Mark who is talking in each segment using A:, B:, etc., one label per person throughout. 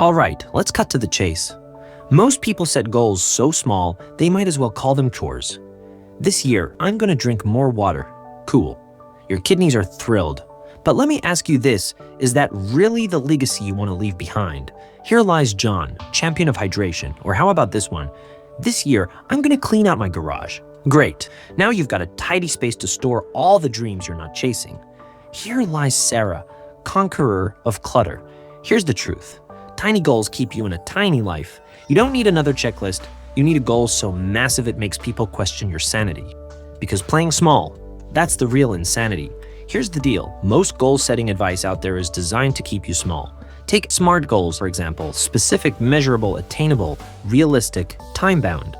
A: All right, let's cut to the chase. Most people set goals so small, they might as well call them chores. This year, I'm gonna drink more water. Cool. Your kidneys are thrilled. But let me ask you this, is that really the legacy you want to leave behind? Here lies John, champion of hydration. Or how about this one? This year, I'm gonna clean out my garage. Great. Now you've got a tidy space to store all the dreams you're not chasing. Here lies Sarah, conqueror of clutter. Here's the truth. Tiny goals keep you in a tiny life. You don't need another checklist. You need a goal so massive it makes people question your sanity. Because playing small, that's the real insanity. Here's the deal. Most goal-setting advice out there is designed to keep you small. Take SMART goals, for example, specific, measurable, attainable, realistic, time-bound.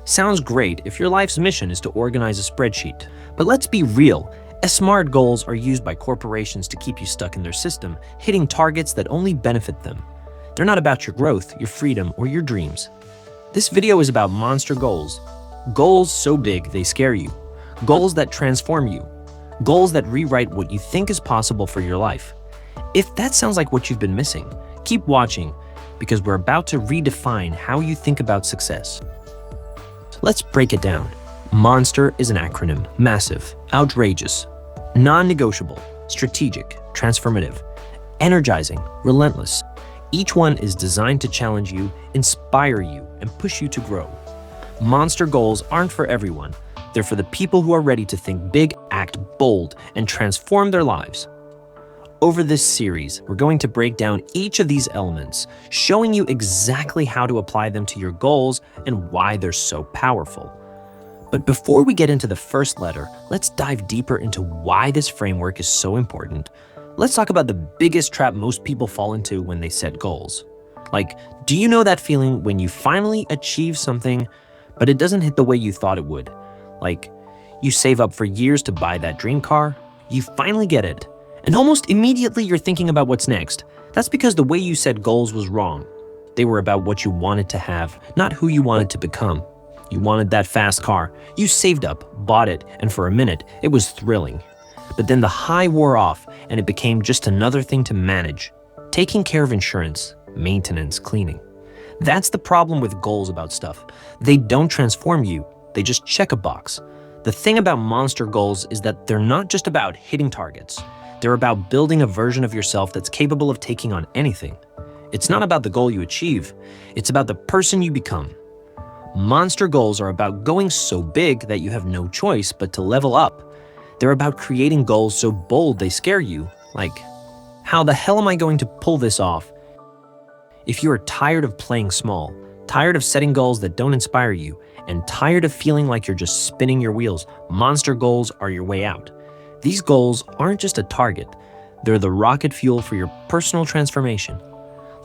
A: Sounds great if your life's mission is to organize a spreadsheet. But let's be real. SMART goals are used by corporations to keep you stuck in their system, hitting targets that only benefit them. They're not about your growth, your freedom, or your dreams. This video is about monster goals. Goals so big they scare you. Goals that transform you. Goals that rewrite what you think is possible for your life. If that sounds like what you've been missing, keep watching because we're about to redefine how you think about success. Let's break it down. MONSTER is an acronym. Massive, outrageous, non-negotiable, strategic, transformative, energizing, relentless. Each one is designed to challenge you, inspire you, and push you to grow. Monster goals aren't for everyone. They're for the people who are ready to think big, act bold, and transform their lives. Over this series, we're going to break down each of these elements, showing you exactly how to apply them to your goals and why they're so powerful. But before we get into the first letter, let's dive deeper into why this framework is so important. Let's talk about the biggest trap most people fall into when they set goals. Like, do you know that feeling when you finally achieve something, but it doesn't hit the way you thought it would? Like, you save up for years to buy that dream car, you finally get it, and almost immediately you're thinking about what's next. That's because the way you set goals was wrong. They were about what you wanted to have, not who you wanted to become. You wanted that fast car, you saved up, bought it, and for a minute, it was thrilling. But then the high wore off, and it became just another thing to manage. Taking care of insurance, maintenance, cleaning. That's the problem with goals about stuff. They don't transform you. They just check a box. The thing about monster goals is that they're not just about hitting targets. They're about building a version of yourself that's capable of taking on anything. It's not about the goal you achieve. It's about the person you become. Monster goals are about going so big that you have no choice but to level up. They're about creating goals so bold they scare you. Like, how the hell am I going to pull this off? If you are tired of playing small, tired of setting goals that don't inspire you, and tired of feeling like you're just spinning your wheels, monster goals are your way out. These goals aren't just a target, they're the rocket fuel for your personal transformation.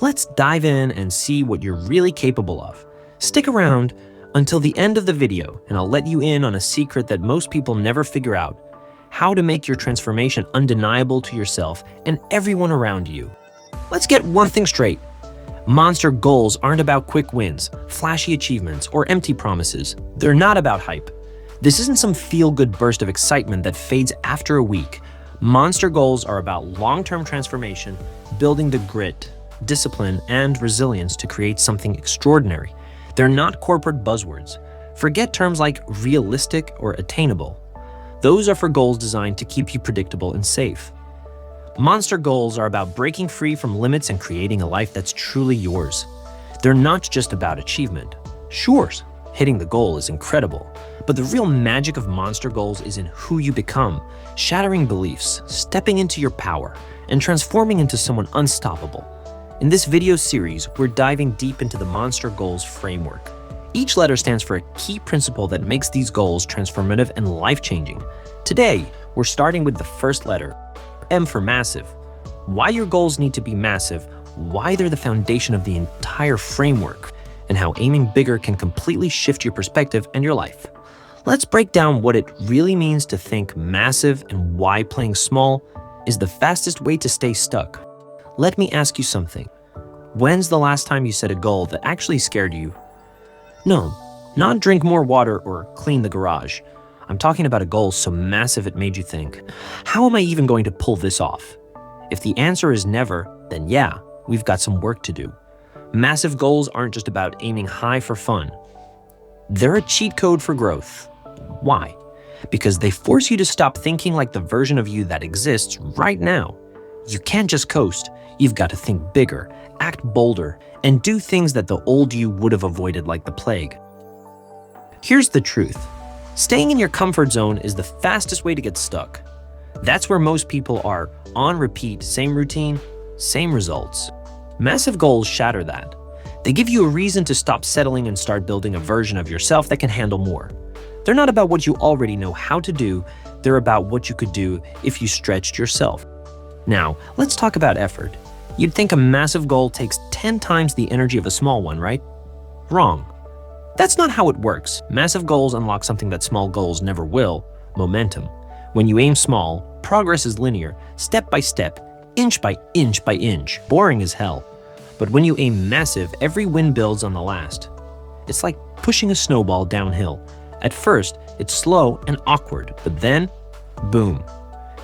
A: Let's dive in and see what you're really capable of. Stick around until the end of the video, and I'll let you in on a secret that most people never figure out: how to make your transformation undeniable to yourself and everyone around you. Let's get one thing straight. Monster goals aren't about quick wins, flashy achievements, or empty promises. They're not about hype. This isn't some feel-good burst of excitement that fades after a week. Monster goals are about long-term transformation, building the grit, discipline, and resilience to create something extraordinary. They're not corporate buzzwords. Forget terms like realistic or attainable. Those are for goals designed to keep you predictable and safe. Monster goals are about breaking free from limits and creating a life that's truly yours. They're not just about achievement. Sure, hitting the goal is incredible, but the real magic of monster goals is in who you become, shattering beliefs, stepping into your power, and transforming into someone unstoppable. In this video series, we're diving deep into the monster goals framework. Each letter stands for a key principle that makes these goals transformative and life-changing. Today, we're starting with the first letter, M for massive. Why your goals need to be massive, why they're the foundation of the entire framework, and how aiming bigger can completely shift your perspective and your life. Let's break down what it really means to think massive and why playing small is the fastest way to stay stuck. Let me ask you something. When's the last time you set a goal that actually scared you? No, not drink more water or clean the garage. I'm talking about a goal so massive it made you think, how am I even going to pull this off? If the answer is never, then yeah, we've got some work to do. Massive goals aren't just about aiming high for fun. They're a cheat code for growth. Why? Because they force you to stop thinking like the version of you that exists right now. You can't just coast. You've got to think bigger, act bolder, and do things that the old you would have avoided like the plague. Here's the truth. Staying in your comfort zone is the fastest way to get stuck. That's where most people are, on repeat, same routine, same results. Massive goals shatter that. They give you a reason to stop settling and start building a version of yourself that can handle more. They're not about what you already know how to do, they're about what you could do if you stretched yourself. Now, let's talk about effort. You'd think a massive goal takes 10 times the energy of a small one, right? Wrong. That's not how it works. Massive goals unlock something that small goals never will: momentum. When you aim small, progress is linear, step by step, inch by inch by inch. Boring as hell. But when you aim massive, every win builds on the last. It's like pushing a snowball downhill. At first, it's slow and awkward, but then, boom,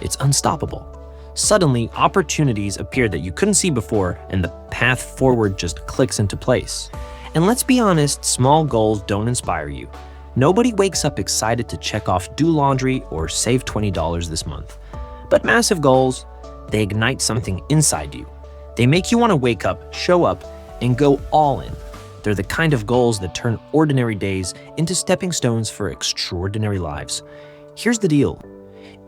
A: it's unstoppable. Suddenly, opportunities appear that you couldn't see before, and the path forward just clicks into place. And let's be honest, small goals don't inspire you. Nobody wakes up excited to check off do laundry or save $20 this month. But massive goals, they ignite something inside you. They make you want to wake up, show up, and go all in. They're the kind of goals that turn ordinary days into stepping stones for extraordinary lives. Here's the deal.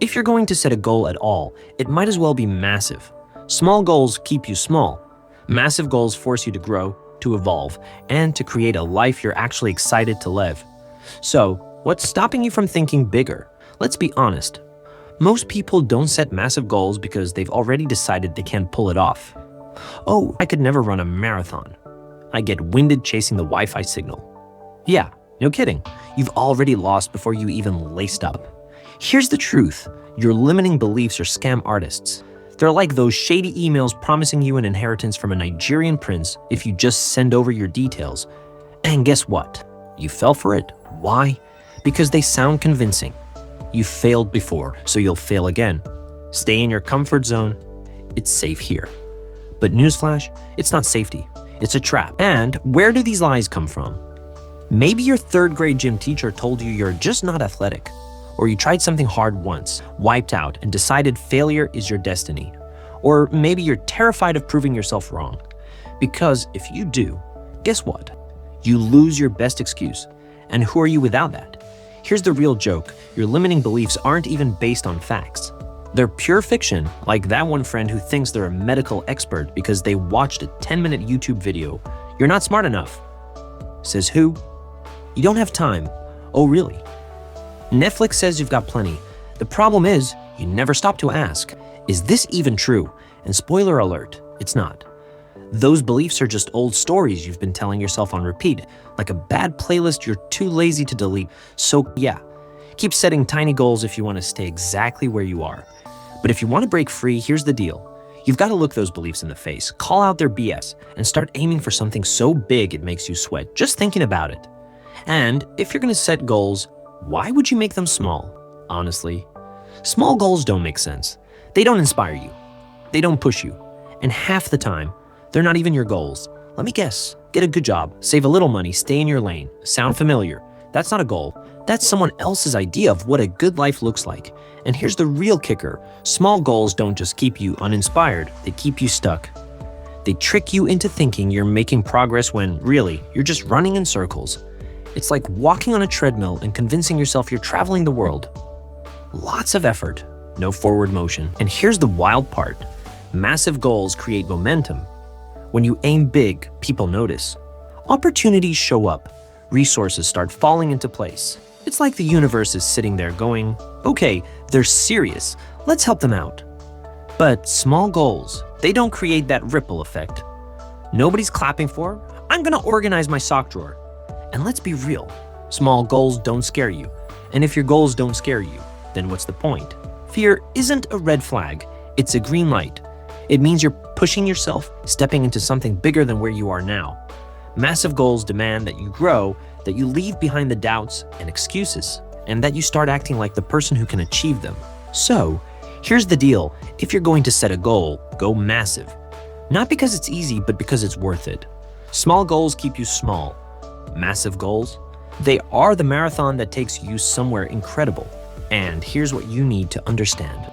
A: If you're going to set a goal at all, it might as well be massive. Small goals keep you small. Massive goals force you to grow, to evolve, and to create a life you're actually excited to live. So, what's stopping you from thinking bigger? Let's be honest. Most people don't set massive goals because they've already decided they can't pull it off. Oh, I could never run a marathon. I get winded chasing the Wi-Fi signal. Yeah, no kidding. You've already lost before you even laced up. Here's the truth. Your limiting beliefs are scam artists. They're like those shady emails promising you an inheritance from a Nigerian prince if you just send over your details. And guess what? You fell for it. Why? Because they sound convincing. You failed before, so you'll fail again. Stay in your comfort zone. It's safe here. But newsflash, it's not safety. It's a trap. And where do these lies come from? Maybe your third grade gym teacher told you you're just not athletic. Or you tried something hard once, wiped out, and decided failure is your destiny. Or maybe you're terrified of proving yourself wrong. Because if you do, guess what? You lose your best excuse. And who are you without that? Here's the real joke. Your limiting beliefs aren't even based on facts. They're pure fiction, like that one friend who thinks they're a medical expert because they watched a 10-minute YouTube video. You're not smart enough. Says who? You don't have time. Oh, really? Netflix says you've got plenty. The problem is, you never stop to ask, is this even true? And spoiler alert, it's not. Those beliefs are just old stories you've been telling yourself on repeat, like a bad playlist you're too lazy to delete. So yeah, keep setting tiny goals if you want to stay exactly where you are. But if you want to break free, here's the deal. You've got to look those beliefs in the face, call out their BS, and start aiming for something so big it makes you sweat just thinking about it. And if you're going to set goals, why would you make them small? Honestly, small goals don't make sense. They don't inspire you. They don't push you. And half the time, they're not even your goals. Let me guess. Get a good job, save a little money, stay in your lane. Sound familiar? That's not a goal. That's someone else's idea of what a good life looks like. And here's the real kicker. Small goals don't just keep you uninspired, they keep you stuck. They trick you into thinking you're making progress when, really, you're just running in circles. It's like walking on a treadmill and convincing yourself you're traveling the world. Lots of effort, no forward motion. And here's the wild part. Massive goals create momentum. When you aim big, people notice. Opportunities show up. Resources start falling into place. It's like the universe is sitting there going, okay, they're serious. Let's help them out. But small goals, they don't create that ripple effect. Nobody's clapping for, I'm gonna organize my sock drawer. And let's be real, small goals don't scare you. And if your goals don't scare you, then what's the point? Fear isn't a red flag, it's a green light. It means you're pushing yourself, stepping into something bigger than where you are now. Massive goals demand that you grow, that you leave behind the doubts and excuses, and that you start acting like the person who can achieve them. So, here's the deal. If you're going to set a goal, go massive. Not because it's easy, but because it's worth it. Small goals keep you small. Massive goals, they are the marathon that takes you somewhere incredible. And here's what you need to understand.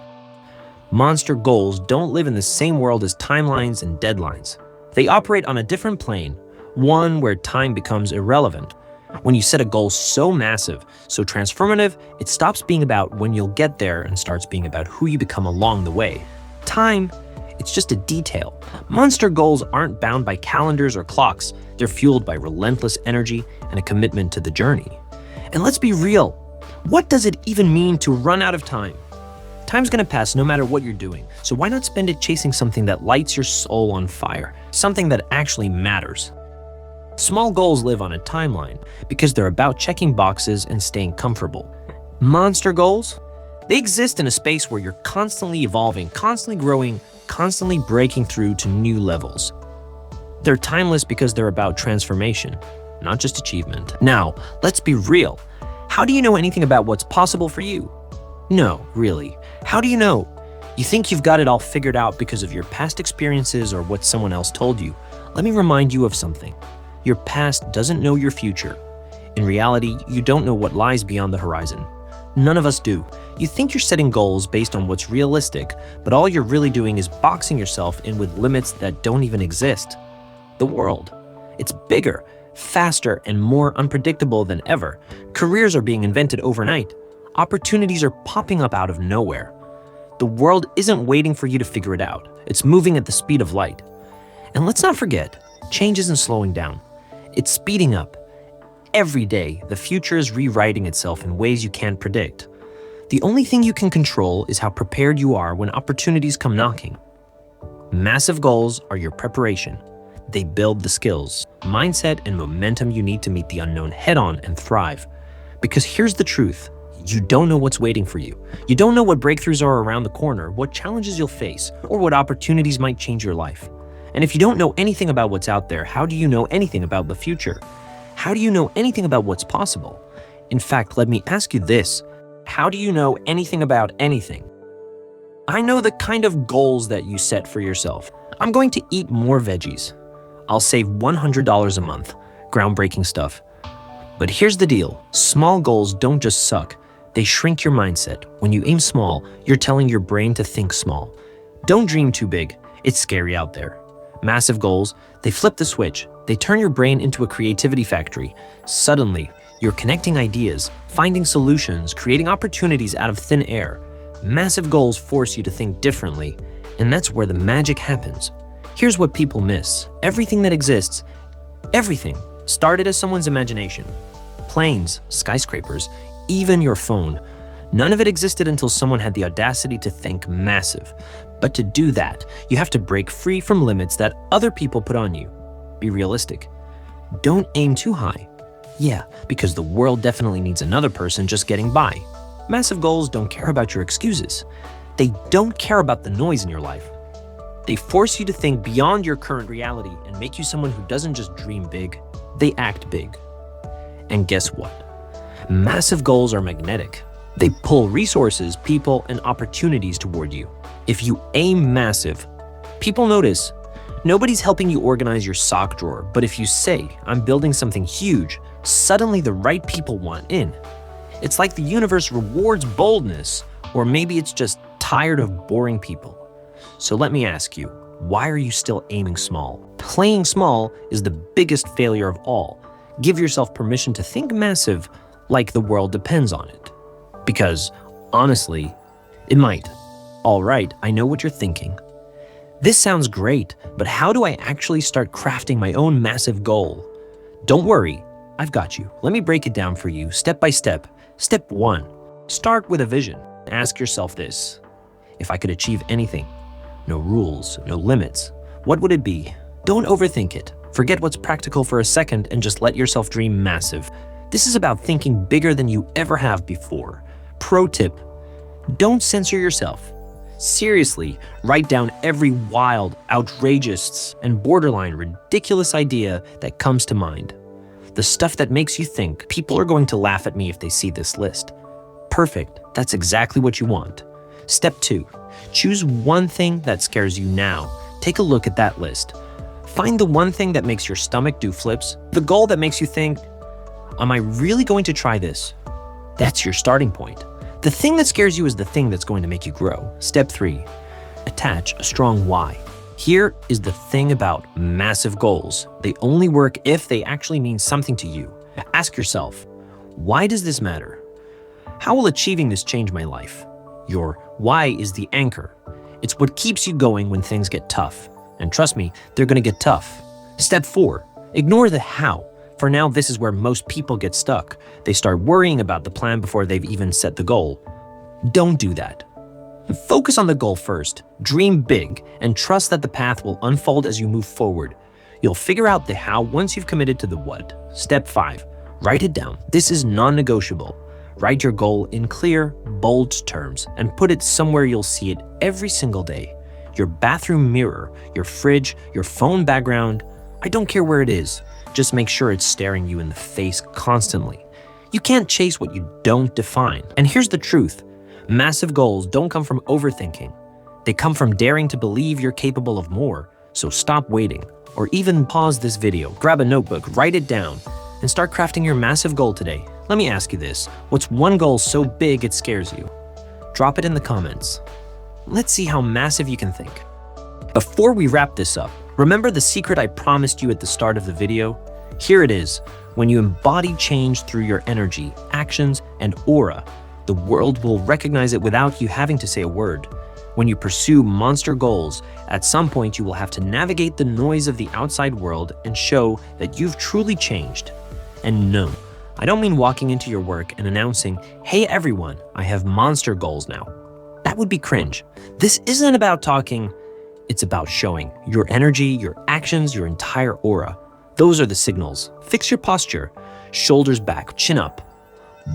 A: Monster goals don't live in the same world as timelines and deadlines. They operate on a different plane, one where time becomes irrelevant. When you set a goal so massive, so transformative, it stops being about when you'll get there and starts being about who you become along the way. Time, it's just a detail. Monster goals aren't bound by calendars or clocks. They're fueled by relentless energy and a commitment to the journey. And let's be real, what does it even mean to run out of time? Time's gonna pass no matter what you're doing, so why not spend it chasing something that lights your soul on fire, something that actually matters? Small goals live on a timeline because they're about checking boxes and staying comfortable. Monster goals, they exist in a space where you're constantly evolving, constantly growing, constantly breaking through to new levels. They're timeless because they're about transformation, not just achievement. Now, let's be real. How do you know anything about what's possible for you? No, really. How do you know? You think you've got it all figured out because of your past experiences or what someone else told you. Let me remind you of something. Your past doesn't know your future. In reality, you don't know what lies beyond the horizon. None of us do. You think you're setting goals based on what's realistic, but all you're really doing is boxing yourself in with limits that don't even exist. The world. It's bigger, faster, and more unpredictable than ever. Careers are being invented overnight. Opportunities are popping up out of nowhere. The world isn't waiting for you to figure it out. It's moving at the speed of light. And let's not forget, change isn't slowing down. It's speeding up. Every day, the future is rewriting itself in ways you can't predict. The only thing you can control is how prepared you are when opportunities come knocking. Massive goals are your preparation. They build the skills, mindset, and momentum you need to meet the unknown head-on and thrive. Because here's the truth. You don't know what's waiting for you. You don't know what breakthroughs are around the corner, what challenges you'll face, or what opportunities might change your life. And if you don't know anything about what's out there, how do you know anything about the future? How do you know anything about what's possible? In fact, let me ask you this. How do you know anything about anything? I know the kind of goals that you set for yourself. I'm going to eat more veggies. I'll save $100 a month. Groundbreaking stuff. But here's the deal. Small goals don't just suck. They shrink your mindset. When you aim small, you're telling your brain to think small. Don't dream too big. It's scary out there. Massive goals, they flip the switch. They turn your brain into a creativity factory. Suddenly, you're connecting ideas, finding solutions, creating opportunities out of thin air. Massive goals force you to think differently, and that's where the magic happens. Here's what people miss. Everything that exists, everything, started as someone's imagination. Planes, skyscrapers, even your phone. None of it existed until someone had the audacity to think massive. But to do that, you have to break free from limits that other people put on you. Be realistic. Don't aim too high. Yeah, because the world definitely needs another person just getting by. Massive goals don't care about your excuses. They don't care about the noise in your life. They force you to think beyond your current reality and make you someone who doesn't just dream big, they act big. And guess what? Massive goals are magnetic. They pull resources, people, and opportunities toward you. If you aim massive, people notice. Nobody's helping you organize your sock drawer, but if you say, I'm building something huge, suddenly the right people want in. It's like the universe rewards boldness, or maybe it's just tired of boring people. So let me ask you, why are you still aiming small? Playing small is the biggest failure of all. Give yourself permission to think massive, like the world depends on it. Because, honestly, it might. All right, I know what you're thinking. This sounds great, but how do I actually start crafting my own massive goal? Don't worry, I've got you. Let me break it down for you, step by step. Step 1. Start with a vision. Ask yourself this. If I could achieve anything, no rules, no limits, what would it be? Don't overthink it. Forget what's practical for a second and just let yourself dream massive. This is about thinking bigger than you ever have before. Pro tip, don't censor yourself. Seriously, write down every wild, outrageous, and borderline ridiculous idea that comes to mind. The stuff that makes you think, people are going to laugh at me if they see this list. Perfect, that's exactly what you want. Step 2, choose one thing that scares you now. Take a look at that list. Find the one thing that makes your stomach do flips, the goal that makes you think, am I really going to try this? That's your starting point. The thing that scares you is the thing that's going to make you grow. Step 3, attach a strong why. Here is the thing about massive goals. They only work if they actually mean something to you. Ask yourself, why does this matter? How will achieving this change my life? Your why is the anchor. It's what keeps you going when things get tough. And trust me, they're gonna get tough. Step 4, ignore the how. For now, this is where most people get stuck. They start worrying about the plan before they've even set the goal. Don't do that. Focus on the goal first, dream big, and trust that the path will unfold as you move forward. You'll figure out the how once you've committed to the what. Step 5, write it down. This is non-negotiable. Write your goal in clear, bold terms and put it somewhere you'll see it every single day. Your bathroom mirror, your fridge, your phone background. I don't care where it is. Just make sure it's staring you in the face constantly. You can't chase what you don't define. And here's the truth. Massive goals don't come from overthinking. They come from daring to believe you're capable of more. So stop waiting, or even pause this video, grab a notebook, write it down, and start crafting your massive goal today. Let me ask you this. What's one goal so big it scares you? Drop it in the comments. Let's see how massive you can think. Before we wrap this up, remember the secret I promised you at the start of the video? Here it is. When you embody change through your energy, actions, and aura, the world will recognize it without you having to say a word. When you pursue monster goals, at some point you will have to navigate the noise of the outside world and show that you've truly changed. And no, I don't mean walking into your work and announcing, hey everyone, I have monster goals now. That would be cringe. This isn't about talking, it's about showing your energy, your actions, your entire aura. Those are the signals. Fix your posture, shoulders back, chin up.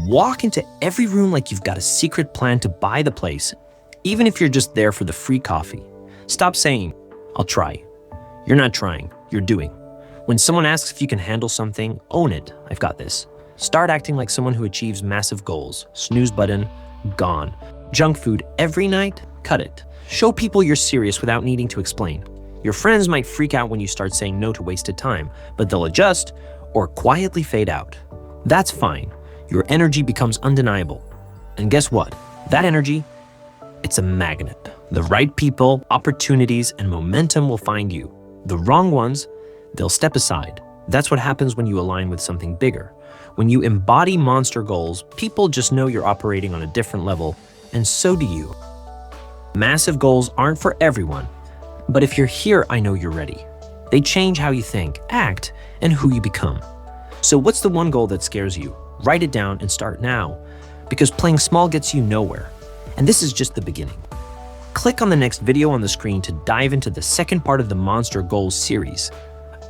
A: Walk into every room like you've got a secret plan to buy the place, even if you're just there for the free coffee. Stop saying, I'll try. You're not trying, you're doing. When someone asks if you can handle something, own it. I've got this. Start acting like someone who achieves massive goals. Snooze button, gone. Junk food every night, cut it. Show people you're serious without needing to explain. Your friends might freak out when you start saying no to wasted time, but they'll adjust or quietly fade out. That's fine. Your energy becomes undeniable. And guess what? That energy, it's a magnet. The right people, opportunities, and momentum will find you. The wrong ones, they'll step aside. That's what happens when you align with something bigger. When you embody monster goals, people just know you're operating on a different level, and so do you. Massive goals aren't for everyone, but if you're here, I know you're ready. They change how you think, act, and who you become. So what's the one goal that scares you? Write it down and start now, because playing small gets you nowhere. And this is just the beginning. Click on the next video on the screen to dive into the second part of the Monster Goals series.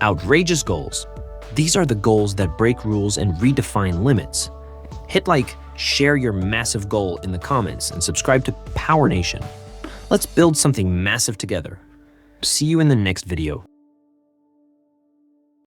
A: Outrageous goals. These are the goals that break rules and redefine limits. Hit like, share your massive goal in the comments, and subscribe to Power Nation. Let's build something massive together. See you in the next video.